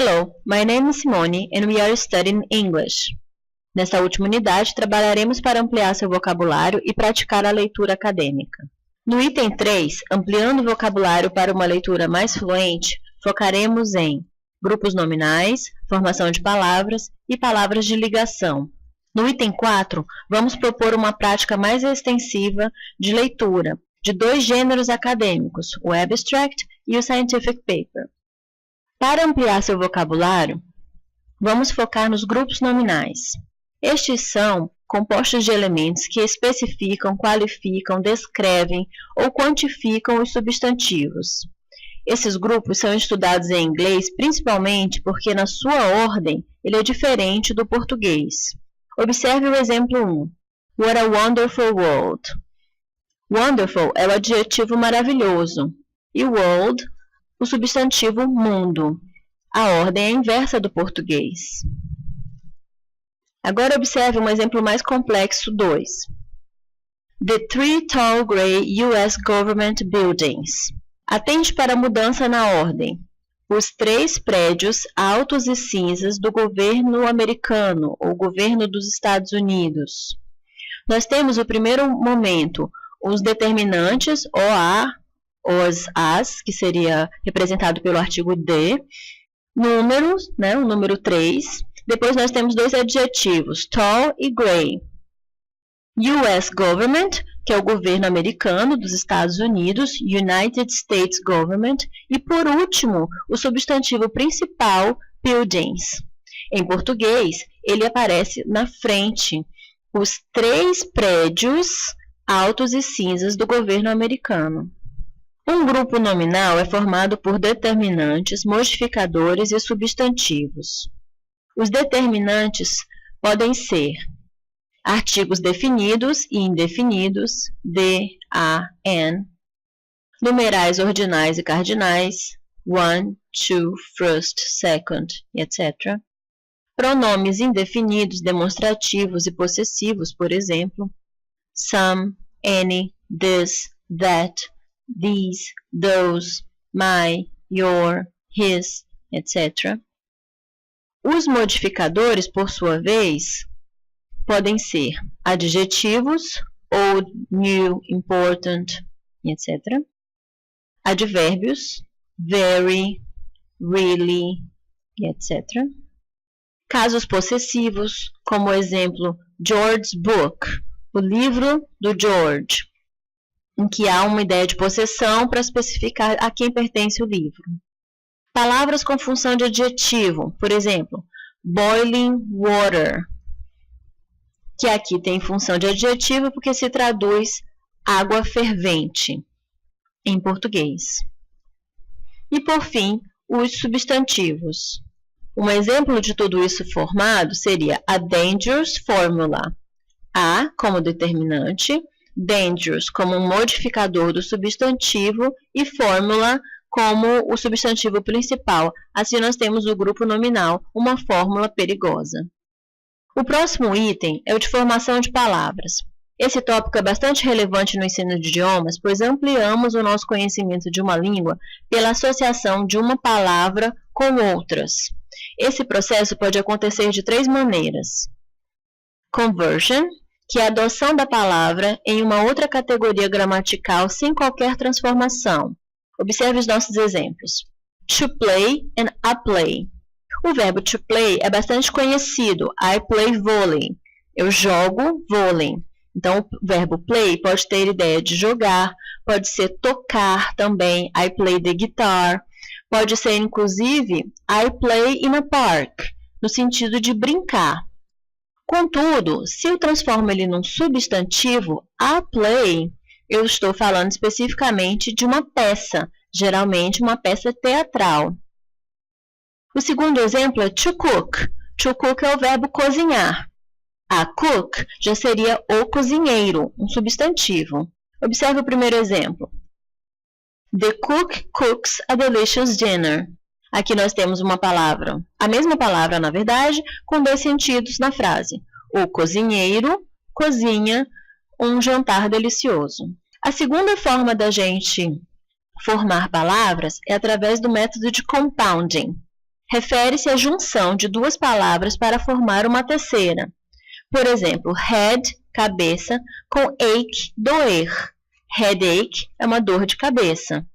Hello, my name is Simone and we are studying English. Nesta última unidade, trabalharemos para ampliar seu vocabulário e praticar a leitura acadêmica. No item 3, ampliando o vocabulário para uma leitura mais fluente, focaremos em grupos nominais, formação de palavras e palavras de ligação. No item 4, vamos propor uma prática mais extensiva de leitura de dois gêneros acadêmicos, o abstract e o scientific paper. Para ampliar seu vocabulário, vamos focar nos grupos nominais. Estes são compostos de elementos que especificam, qualificam, descrevem ou quantificam os substantivos. Esses grupos são estudados em inglês principalmente porque, na sua ordem, ele é diferente do português. Observe o exemplo 1. What a wonderful world. Wonderful é o adjetivo maravilhoso e world, o substantivo mundo. A ordem é a inversa do português. Agora observe um exemplo mais complexo 2. The three tall grey US government buildings. Atente para a mudança na ordem. Os 3 prédios altos e cinzas do governo americano, ou governo dos Estados Unidos. Nós temos o primeiro momento, os determinantes, o a, os as, que seria representado pelo artigo de, números, o número 3. Depois nós temos 2 adjetivos, tall e grey. US Government, que é o governo americano dos Estados Unidos, United States Government, e por último, o substantivo principal, buildings. Em português, ele aparece na frente, os 3 prédios altos e cinzas do governo americano. Um grupo nominal é formado por determinantes, modificadores e substantivos. Os determinantes podem ser artigos definidos e indefinidos, de, a, an, numerais ordinais e cardinais, one, two, first, second, etc. Pronomes indefinidos, demonstrativos e possessivos, por exemplo, some, any, this, that, these, those, my, your, his, etc. Os modificadores, por sua vez, podem ser adjetivos, old, new, important, etc. Advérbios, very, really, etc. Casos possessivos, como exemplo, George's book, o livro do George, em que há uma ideia de possessão para especificar a quem pertence o livro. Palavras com função de adjetivo, por exemplo, boiling water, que aqui tem função de adjetivo porque se traduz água fervente em português. E por fim, os substantivos. Um exemplo de tudo isso formado seria a dangerous formula. A como determinante, dangerous como um modificador do substantivo e fórmula como o substantivo principal. Assim nós temos o grupo nominal, uma fórmula perigosa. O próximo item é o de formação de palavras. Esse tópico é bastante relevante no ensino de idiomas, pois ampliamos o nosso conhecimento de uma língua pela associação de uma palavra com outras. Esse processo pode acontecer de 3 maneiras. Conversion, que é a adoção da palavra em uma outra categoria gramatical sem qualquer transformação. Observe os nossos exemplos. To play and a play. O verbo to play é bastante conhecido. I play volley. Eu jogo vôlei. Então, o verbo play pode ter ideia de jogar, pode ser tocar também. I play the guitar. Pode ser, inclusive, I play in a park, no sentido de brincar. Contudo, se eu transformo ele num substantivo, a play, eu estou falando especificamente de uma peça, geralmente uma peça teatral. O segundo exemplo é to cook. To cook é o verbo cozinhar. A cook já seria o cozinheiro, um substantivo. Observe o primeiro exemplo. The cook cooks a delicious dinner. Aqui nós temos uma palavra, a mesma palavra, na verdade, com 2 sentidos na frase. O cozinheiro cozinha um jantar delicioso. A segunda forma da gente formar palavras é através do método de compounding. refere-se à junção de duas palavras para formar uma terceira. Por exemplo, head, cabeça, com ache, doer. Headache é uma dor de cabeça.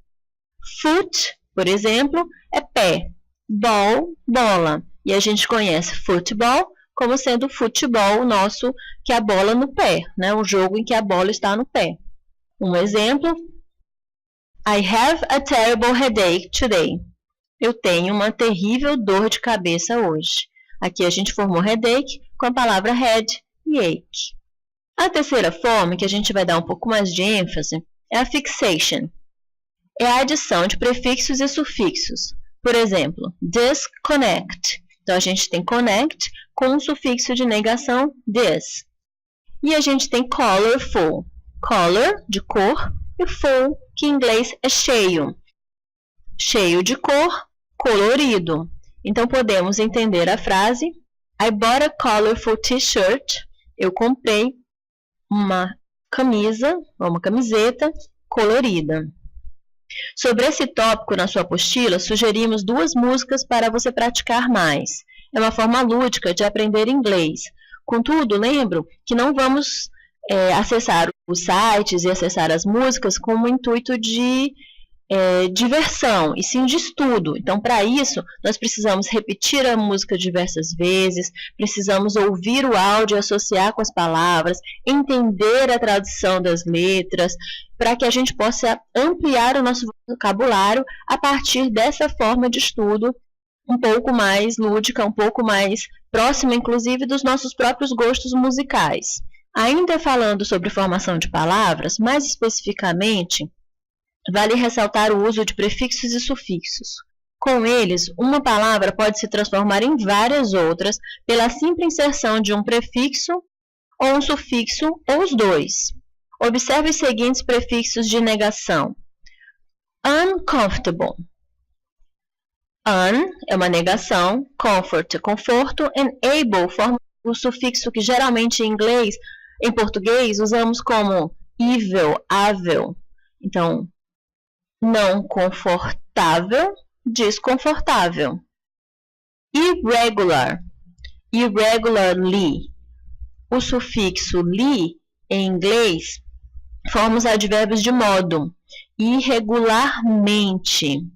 Foot, por exemplo, é pé. Ball, bola. E a gente conhece football como sendo futebol nosso, que é a bola no pé, né? O jogo em que a bola está no pé. Um exemplo, I have a terrible headache today. Eu tenho uma terrível dor de cabeça hoje. Aqui a gente formou headache com a palavra head e ache. A terceira forma, que a gente vai dar um pouco mais de ênfase, é a fixation. É a adição de prefixos e sufixos. Por exemplo, disconnect. Então, a gente tem connect com um sufixo de negação, dis. E a gente tem colorful. Color, de cor, e full, que em inglês é cheio. Cheio de cor, colorido. Então, podemos entender a frase I bought a colorful t-shirt. Eu comprei uma camisa, ou uma camiseta colorida. Sobre esse tópico na sua apostila, sugerimos 2 músicas para você praticar mais. É uma forma lúdica de aprender inglês. Contudo, lembro que não vamos acessar os sites e acessar as músicas com o intuito de diversão, e sim de estudo. Então, para isso, nós precisamos repetir a música diversas vezes, precisamos ouvir o áudio e associar com as palavras, entender a tradução das letras, para que a gente possa ampliar o nosso vocabulário a partir dessa forma de estudo um pouco mais lúdica, um pouco mais próxima, inclusive, dos nossos próprios gostos musicais. Ainda falando sobre formação de palavras, mais especificamente, vale ressaltar o uso de prefixos e sufixos. Com eles, uma palavra pode se transformar em várias outras pela simples inserção de um prefixo ou um sufixo ou os dois. Observe os seguintes prefixos de negação. Uncomfortable. Un é uma negação, comfort é conforto, and able forma o sufixo que geralmente em português, usamos como evil, ável. Então, não confortável, desconfortável. Irregular, irregularly. O sufixo li, em inglês, forma os advérbios de modo. Irregularmente.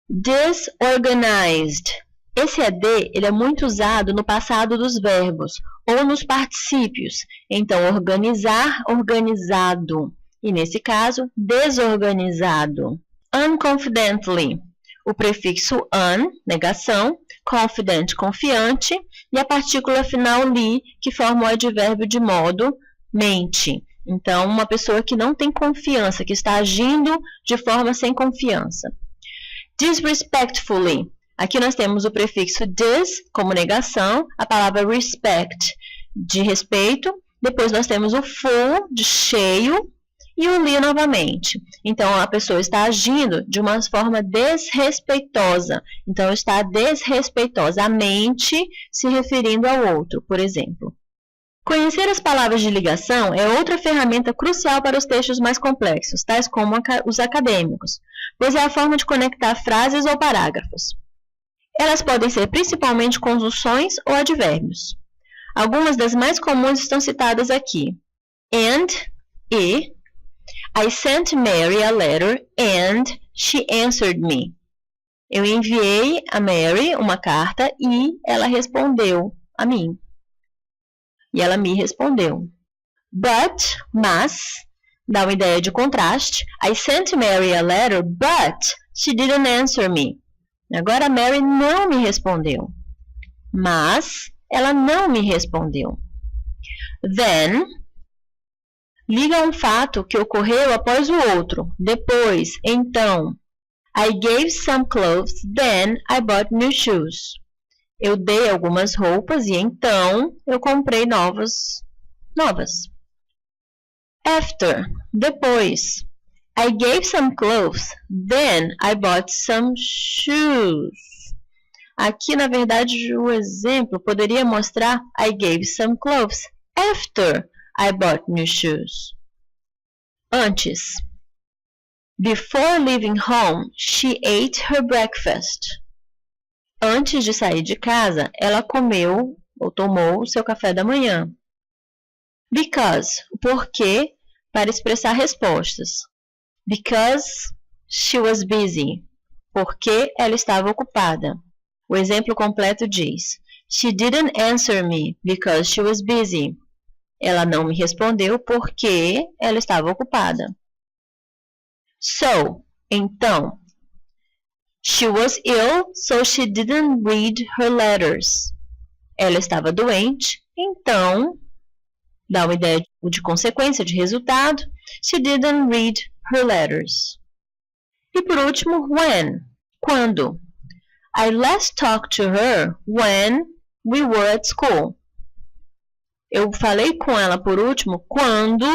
Disorganized. Esse AD ele é muito usado no passado dos verbos ou nos particípios. Então, organizar, organizado. E, nesse caso, desorganizado. Unconfidently. O prefixo un, negação, confident, confiante, e a partícula final li, que forma o advérbio de modo, mente. Então, uma pessoa que não tem confiança, que está agindo de forma sem confiança. Disrespectfully. Aqui nós temos o prefixo dis, como negação, a palavra respect, de respeito. Depois nós temos o full, de cheio, e o li novamente. Então, a pessoa está agindo de uma forma desrespeitosa. Então, está desrespeitosamente se referindo ao outro, por exemplo. Conhecer as palavras de ligação é outra ferramenta crucial para os textos mais complexos, tais como os acadêmicos, pois é a forma de conectar frases ou parágrafos. Elas podem ser principalmente conjunções ou advérbios. Algumas das mais comuns estão citadas aqui. And, e. I sent Mary a letter and she answered me. Eu enviei a Mary uma carta e ela respondeu a mim. E ela me respondeu. But, mas, dá uma ideia de contraste. I sent Mary a letter, but she didn't answer me. Agora a Mary não me respondeu. Mas, ela não me respondeu. Then, liga um fato que ocorreu após o outro. Depois, então. I gave some clothes, then I bought new shoes. Eu dei algumas roupas e então eu comprei novas. After, depois. I gave some clothes, then I bought some shoes. Aqui, na verdade, o exemplo poderia mostrar I gave some clothes after I bought new shoes. Antes. Before leaving home, she ate her breakfast. Antes de sair de casa, ela comeu ou tomou o seu café da manhã. Because, o porquê, para expressar respostas. Because she was busy, porque ela estava ocupada. O exemplo completo diz: She didn't answer me because she was busy. Ela não me respondeu porque ela estava ocupada. So, então, she was ill, so she didn't read her letters. Ela estava doente, então, dá uma ideia de consequência, de resultado. She didn't read her letters. E por último, when? Quando? I last talked to her when we were at school. Eu falei com ela por último quando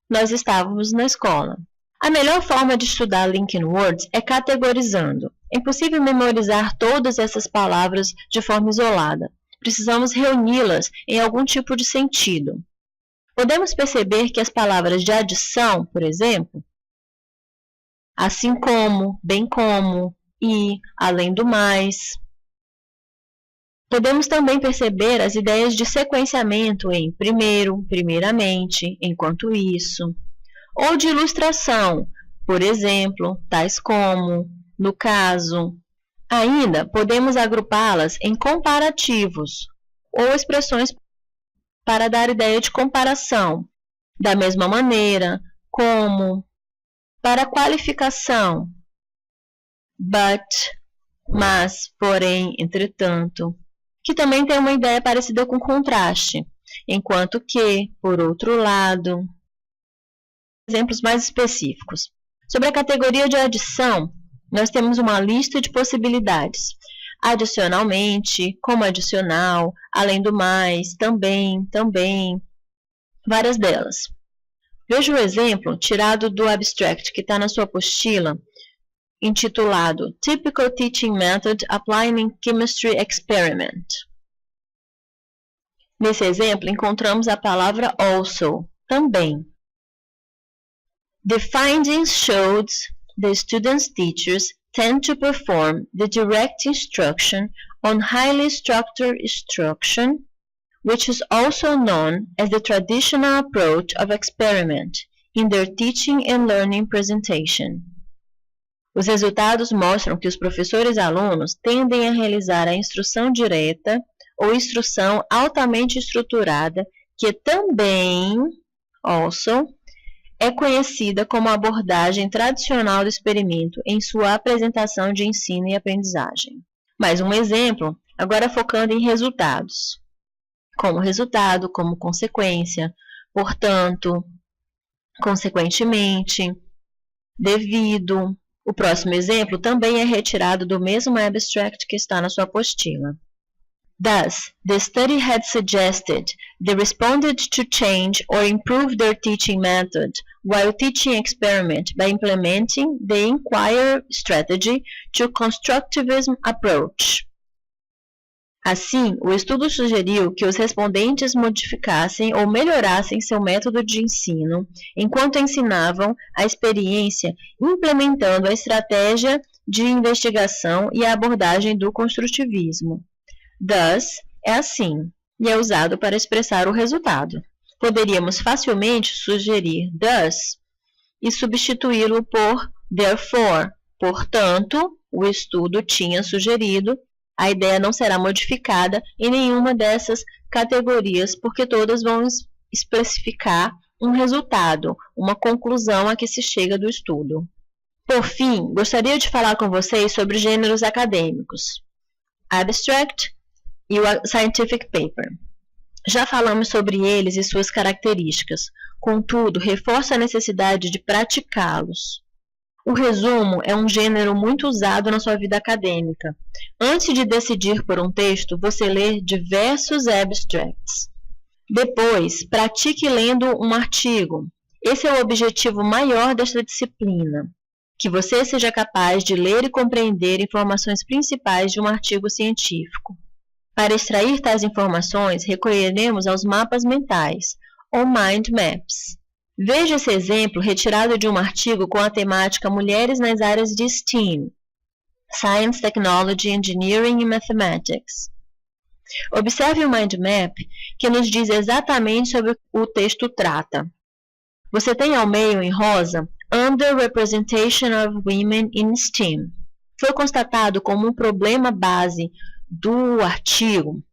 nós estávamos na escola. A melhor forma de estudar linking words é categorizando. É impossível memorizar todas essas palavras de forma isolada. Precisamos reuni-las em algum tipo de sentido. Podemos perceber que as palavras de adição, por exemplo, assim como, bem como, e, além do mais. Podemos também perceber as ideias de sequenciamento em primeiro, primeiramente, enquanto isso, ou de ilustração, por exemplo, tais como, no caso. Ainda podemos agrupá-las em comparativos, ou expressões para dar ideia de comparação, da mesma maneira, como, para qualificação, but, mas, porém, entretanto, que também tem uma ideia parecida com contraste, enquanto que, por outro lado. Exemplos mais específicos. Sobre a categoria de adição, nós temos uma lista de possibilidades. Adicionalmente, como adicional, além do mais, também, várias delas. Veja o exemplo tirado do abstract que está na sua apostila, intitulado Typical Teaching Method Applying in Chemistry Experiment. Nesse exemplo, encontramos a palavra also, também. The findings showed the students' teachers tend to perform the direct instruction on highly structured instruction, which is also known as the traditional approach of experiment, in their teaching and learning presentation. Os resultados mostram que os professores e alunos tendem a realizar a instrução direta ou instrução altamente estruturada, que também, also, é conhecida como a abordagem tradicional do experimento em sua apresentação de ensino e aprendizagem. Mais um exemplo, agora focando em resultados. Como resultado, como consequência, portanto, consequentemente, devido. O próximo exemplo também é retirado do mesmo abstract que está na sua apostila. Thus, the study had suggested they responded to change or improve their teaching method while teaching experiment by implementing the inquiry strategy to constructivism approach. Assim, o estudo sugeriu que os respondentes modificassem ou melhorassem seu método de ensino enquanto ensinavam a experiência, implementando a estratégia de investigação e a abordagem do construtivismo. Thus, é assim, e é usado para expressar o resultado. Poderíamos facilmente sugerir thus e substituí-lo por therefore. Portanto, o estudo tinha sugerido, a ideia não será modificada em nenhuma dessas categorias, porque todas vão especificar um resultado, uma conclusão a que se chega do estudo. Por fim, gostaria de falar com vocês sobre gêneros acadêmicos. Abstract e o Scientific Paper. Já falamos sobre eles e suas características, contudo, reforça a necessidade de praticá-los. O resumo é um gênero muito usado na sua vida acadêmica. Antes de decidir por um texto, você lê diversos abstracts. Depois, pratique lendo um artigo. Esse é o objetivo maior desta disciplina, que você seja capaz de ler e compreender informações principais de um artigo científico. Para extrair tais informações, recorreremos aos mapas mentais, ou mind maps. Veja esse exemplo retirado de um artigo com a temática Mulheres nas áreas de STEAM, Science, Technology, Engineering e Mathematics. Observe o mind map que nos diz exatamente sobre o que o texto trata. Você tem ao meio, em rosa, Underrepresentation of Women in STEM. Foi constatado como um problema base do artigo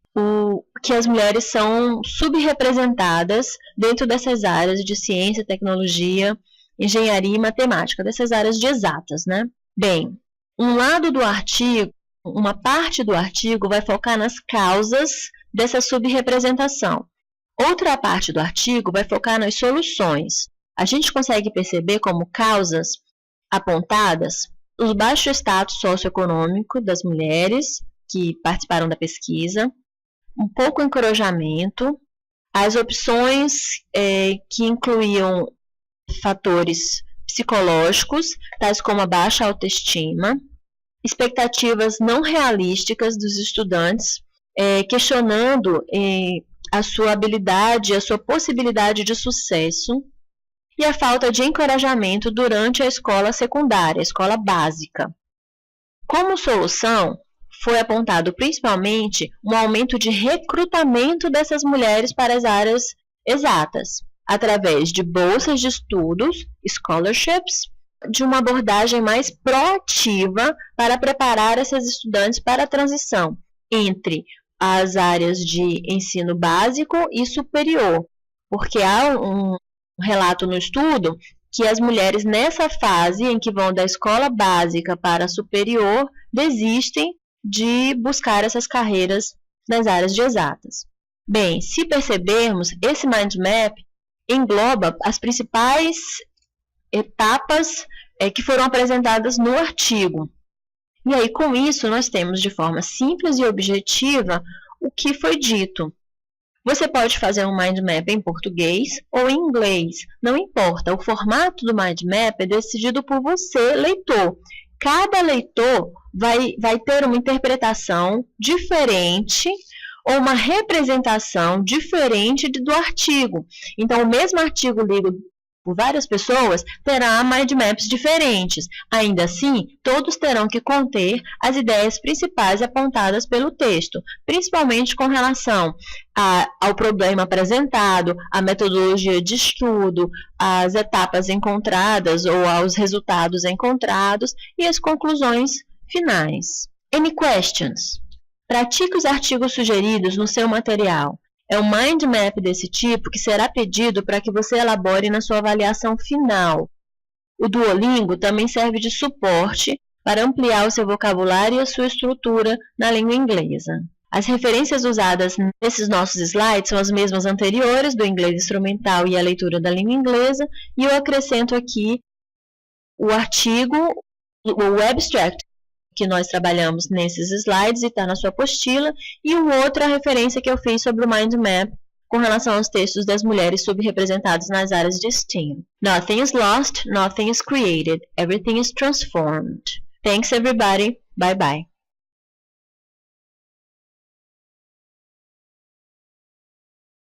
que as mulheres são subrepresentadas dentro dessas áreas de ciência, tecnologia, engenharia e matemática, dessas áreas de exatas, né? Bem, um lado do artigo, uma parte do artigo vai focar nas causas dessa subrepresentação. Outra parte do artigo vai focar nas soluções. A gente consegue perceber como causas apontadas o baixo status socioeconômico das mulheres que participaram da pesquisa, um pouco encorajamento, as opções que incluíam fatores psicológicos, tais como a baixa autoestima, expectativas não realísticas dos estudantes, questionando a sua habilidade, a sua possibilidade de sucesso, e a falta de encorajamento durante a escola secundária, a escola básica. Como solução, foi apontado principalmente um aumento de recrutamento dessas mulheres para as áreas exatas, através de bolsas de estudos, scholarships, de uma abordagem mais proativa para preparar essas estudantes para a transição entre as áreas de ensino básico e superior, porque há um relato no estudo que as mulheres nessa fase em que vão da escola básica para a superior desistem de buscar essas carreiras nas áreas de exatas. Bem, se percebermos, esse mind map engloba as principais etapas que foram apresentadas no artigo. E aí, com isso, nós temos de forma simples e objetiva o que foi dito. Você pode fazer um mind map em português ou em inglês, não importa. O formato do mind map é decidido por você, leitor. Cada leitor vai ter uma interpretação diferente ou uma representação diferente do artigo. Então, o mesmo artigo lido por várias pessoas terá mind maps diferentes. Ainda assim, todos terão que conter as ideias principais apontadas pelo texto, principalmente com relação ao problema apresentado, à metodologia de estudo, às etapas encontradas ou aos resultados encontrados e as conclusões finais. Any questions? Pratique os artigos sugeridos no seu material. É um mind map desse tipo que será pedido para que você elabore na sua avaliação final. O Duolingo também serve de suporte para ampliar o seu vocabulário e a sua estrutura na língua inglesa. As referências usadas nesses nossos slides são as mesmas anteriores, do inglês instrumental e a leitura da língua inglesa, e eu acrescento aqui o artigo, o abstract, que nós trabalhamos nesses slides e está na sua apostila, e outra referência que eu fiz sobre o mind map com relação aos textos das mulheres subrepresentadas nas áreas de STEM. Nothing is lost, nothing is created, everything is transformed. Thanks everybody, bye bye.